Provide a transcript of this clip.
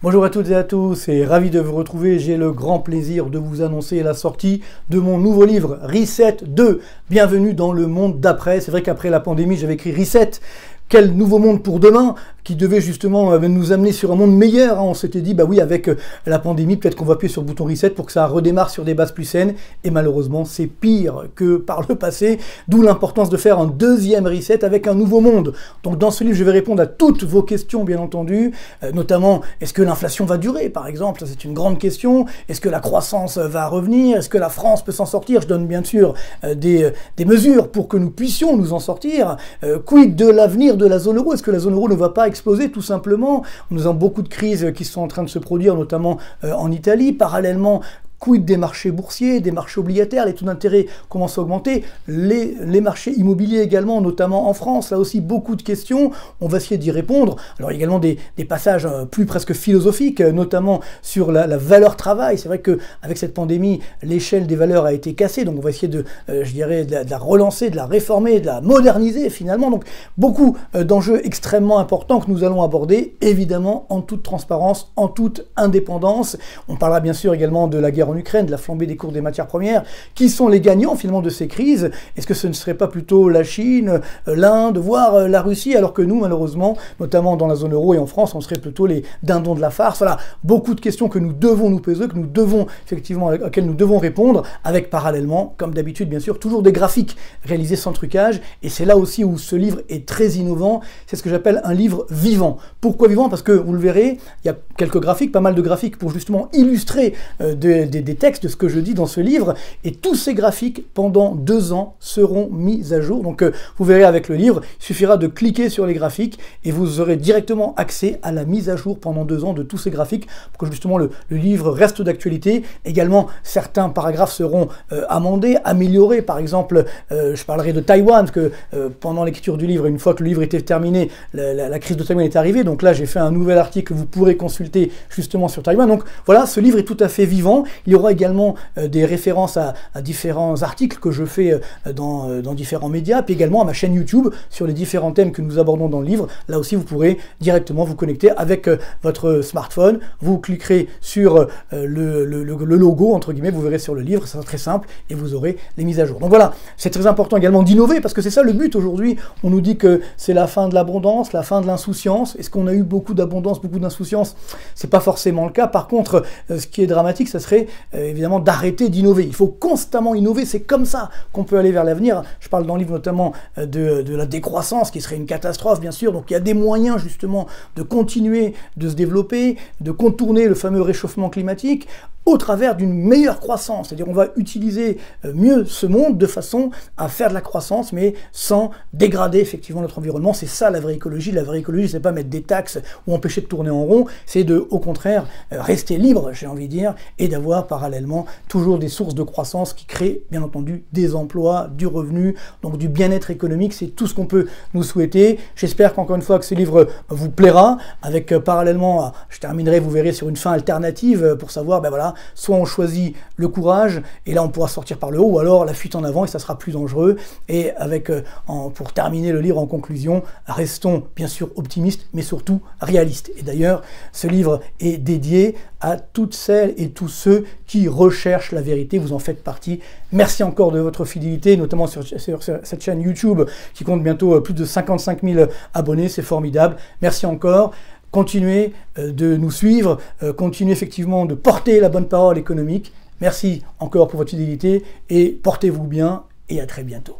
Bonjour à toutes et à tous et ravi de vous retrouver. J'ai le grand plaisir de vous annoncer la sortie de mon nouveau livre Reset 2. Bienvenue dans le monde d'après. C'est vrai qu'après la pandémie, j'avais écrit Reset. Quel nouveau monde pour demain, qui devait justement nous amener sur un monde meilleur. On s'était dit, bah oui, avec la pandémie, peut-être qu'on va appuyer sur le bouton reset pour que ça redémarre sur des bases plus saines. Et malheureusement, c'est pire que par le passé. D'où l'importance de faire un deuxième reset avec un nouveau monde. Donc dans ce livre, je vais répondre à toutes vos questions, bien entendu. Notamment, est-ce que l'inflation va durer, par exemple? Ça, c'est une grande question. Est-ce que la croissance va revenir? Est-ce que la France peut s'en sortir? Je donne bien sûr des mesures pour que nous puissions nous en sortir. Quid de l'avenir de la zone euro? Est-ce que la zone euro ne va pas exploser tout simplement? Nous avons beaucoup de crises qui sont en train de se produire, notamment en Italie. Parallèlement, quid des marchés boursiers, des marchés obligataires, les taux d'intérêt commencent à augmenter, les marchés immobiliers également, notamment en France, là aussi beaucoup de questions, on va essayer d'y répondre. Alors également des passages plus presque philosophiques, notamment sur la valeur travail. C'est vrai qu'avec cette pandémie, l'échelle des valeurs a été cassée, donc on va essayer je dirais, de la relancer, de la réformer, de la moderniser finalement. Donc beaucoup d'enjeux extrêmement importants que nous allons aborder, évidemment en toute transparence, en toute indépendance. On parlera bien sûr également de la guerre en Ukraine, de la flambée des cours des matières premières. Qui sont les gagnants finalement de ces crises? Est-ce que ce ne serait pas plutôt la Chine, l'Inde, voire la Russie, alors que nous, malheureusement, notamment dans la zone euro et en France, on serait plutôt les dindons de la farce? Voilà, beaucoup de questions que nous devons nous poser, que nous devons effectivement, auxquelles nous devons répondre, avec parallèlement, comme d'habitude bien sûr, toujours des graphiques réalisés sans trucage. Et c'est là aussi où ce livre est très innovant. C'est ce que j'appelle un livre vivant. Pourquoi vivant? Parce que vous le verrez, il y a quelques graphiques, pas mal de graphiques pour justement illustrer des textes de ce que je dis dans ce livre, et tous ces graphiques pendant 2 ans seront mis à jour. Donc vous verrez avec le livre, il suffira de cliquer sur les graphiques et vous aurez directement accès à la mise à jour pendant 2 ans de tous ces graphiques pour que justement le livre reste d'actualité. Également, certains paragraphes seront amendés, améliorés. Par exemple, je parlerai de Taïwan, parce que pendant l'écriture du livre, une fois que le livre était terminé, la crise de Taïwan est arrivée. Donc là, j'ai fait un nouvel article que vous pourrez consulter justement sur Taïwan. Donc voilà, ce livre est tout à fait vivant. Il y aura également des références à différents articles que je fais dans différents médias, puis également à ma chaîne YouTube sur les différents thèmes que nous abordons dans le livre. Là aussi, vous pourrez directement vous connecter avec votre smartphone. Vous cliquerez sur le logo, entre guillemets, vous verrez sur le livre, ça sera très simple, et vous aurez les mises à jour. Donc voilà, c'est très important également d'innover, parce que c'est ça le but aujourd'hui. On nous dit que c'est la fin de l'abondance, la fin de l'insouciance. Est-ce qu'on a eu beaucoup d'abondance, beaucoup d'insouciance? C'est pas forcément le cas. Par contre, ce qui est dramatique, ça serait évidemment d'arrêter d'innover. Il faut constamment innover, c'est comme ça qu'on peut aller vers l'avenir. Je parle dans le livre notamment de la décroissance, qui serait une catastrophe bien sûr, donc il y a des moyens justement de continuer de se développer, de contourner le fameux réchauffement climatique au travers d'une meilleure croissance. C'est-à-dire on va utiliser mieux ce monde de façon à faire de la croissance, mais sans dégrader effectivement notre environnement. C'est ça la vraie écologie. La vraie écologie, c'est pas mettre des taxes ou empêcher de tourner en rond, c'est au contraire rester libre, j'ai envie de dire, et d'avoir parallèlement toujours des sources de croissance qui créent bien entendu des emplois, du revenu, donc du bien-être économique. C'est tout ce qu'on peut nous souhaiter. J'espère qu'encore une fois que ce livre vous plaira, avec parallèlement, je terminerai, vous verrez, sur une fin alternative pour savoir, ben voilà, soit on choisit le courage, et là on pourra sortir par le haut, ou alors la fuite en avant, et ça sera plus dangereux. Et avec, pour terminer le livre en conclusion, restons bien sûr optimistes, mais surtout réalistes. Et d'ailleurs, ce livre est dédié à toutes celles et tous ceux qui recherchent la vérité. Vous en faites partie. Merci encore de votre fidélité, notamment sur cette chaîne YouTube qui compte bientôt plus de 55 000 abonnés. C'est formidable. Merci encore. Continuez de nous suivre, continuez effectivement de porter la bonne parole économique. Merci encore pour votre fidélité et portez-vous bien et à très bientôt.